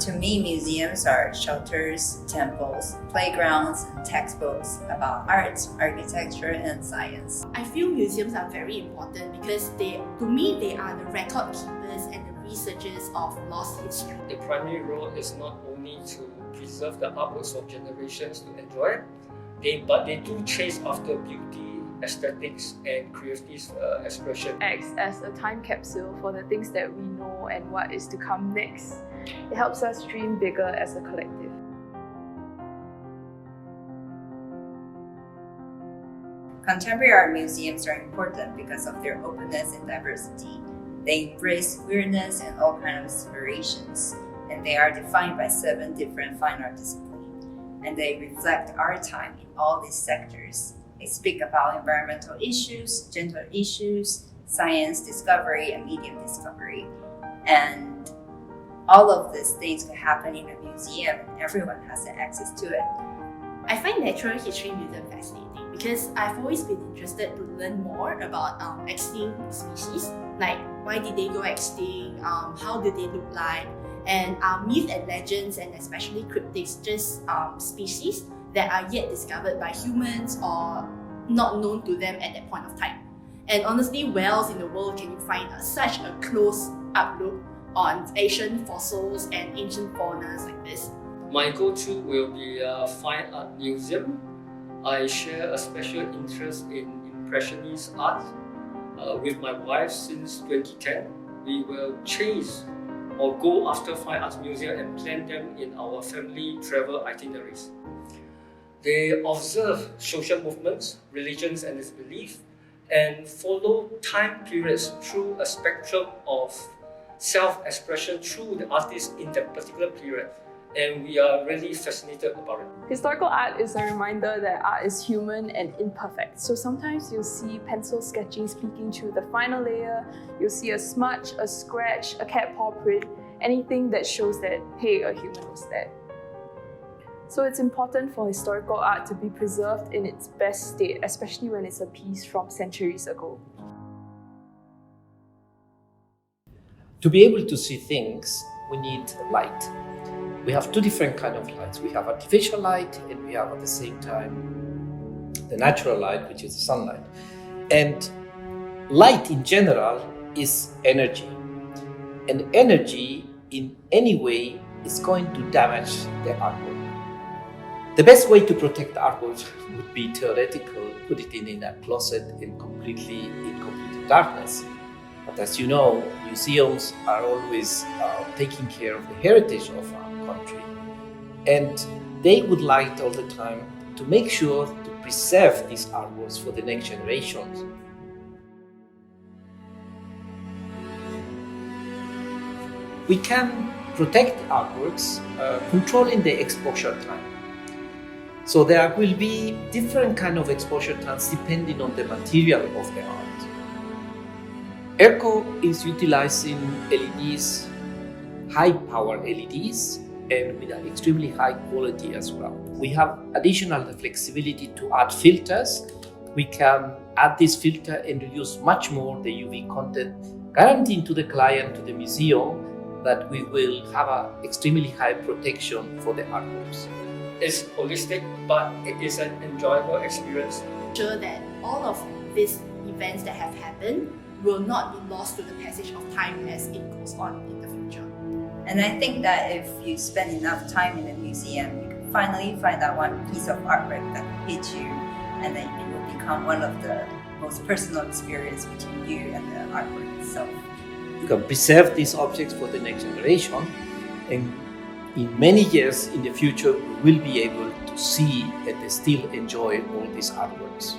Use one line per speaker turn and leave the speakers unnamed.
To me, museums are shelters, temples, playgrounds, and textbooks about art, architecture, and science.
I feel museums are very important because to me, they are the record keepers and the researchers of lost history.
The primary role is not only to preserve the artworks for generations to enjoy, but they do chase after beauty, aesthetics, and creative expression.
Acts as a time capsule for the things that we know and what is to come next. It helps us dream bigger as a collective.
Contemporary art museums are important because of their openness and diversity. They embrace queerness and all kinds of inspirations, and they are defined by 7 different fine art disciplines, and they reflect our time in all these sectors. They speak about environmental issues, gender issues, science discovery, and medium discovery. And all of these things can happen in a museum, and everyone has access to it.
I find Natural History Museum fascinating because I've always been interested to learn more about extinct species, like why did they go extinct, how do they look like, and myth and legends, and especially cryptids, just species that are yet discovered by humans or not known to them at that point of time. And honestly, where else in the world can you find such a close-up look on ancient fossils and ancient faunas like this?
My go-to will be a fine art museum. I share a special interest in Impressionist art. With my wife since 2010, we will chase or go after fine arts museum and plan them in our family travel itineraries. They observe social movements, religions and its belief, and follow time periods through a spectrum of self-expression through the artist in that particular period. And we are really fascinated about it.
Historical art is a reminder that art is human and imperfect. So sometimes you'll see pencil sketching speaking through the final layer, you'll see a smudge, a scratch, a cat paw print, anything that shows that, hey, a human was there. So it's important for historical art to be preserved in its best state, especially when it's a piece from centuries ago.
To be able to see things, we need light. We have 2 different kinds of lights. We have artificial light, and we have at the same time the natural light, which is the sunlight. And light in general is energy. And energy in any way is going to damage the artwork. The best way to protect artwork would be theoretical, put it in a closet in complete darkness. But as you know, museums are always taking care of the heritage of our country. And they would like all the time to make sure to preserve these artworks for the next generations. We can protect artworks controlling the exposure time. So there will be different kind of exposure times depending on the material of the art. ERCO is utilizing LEDs, high power LEDs, and with an extremely high quality as well. We have additional flexibility to add filters. We can add this filter and reduce much more the UV content, guaranteeing to the client, to the museum, that we will have an extremely high protection for the artworks.
It's holistic, but it is an enjoyable experience.
Sure that all of these events that have happened will not be lost to the passage of time as it goes on in the future.
And I think that if you spend enough time in a museum, you can finally find that one piece of artwork that hits you, and then it will become one of the most personal experiences between you and the artwork itself.
You can preserve these objects for the next generation, and in many years in the future, we will be able to see and still enjoy all these artworks.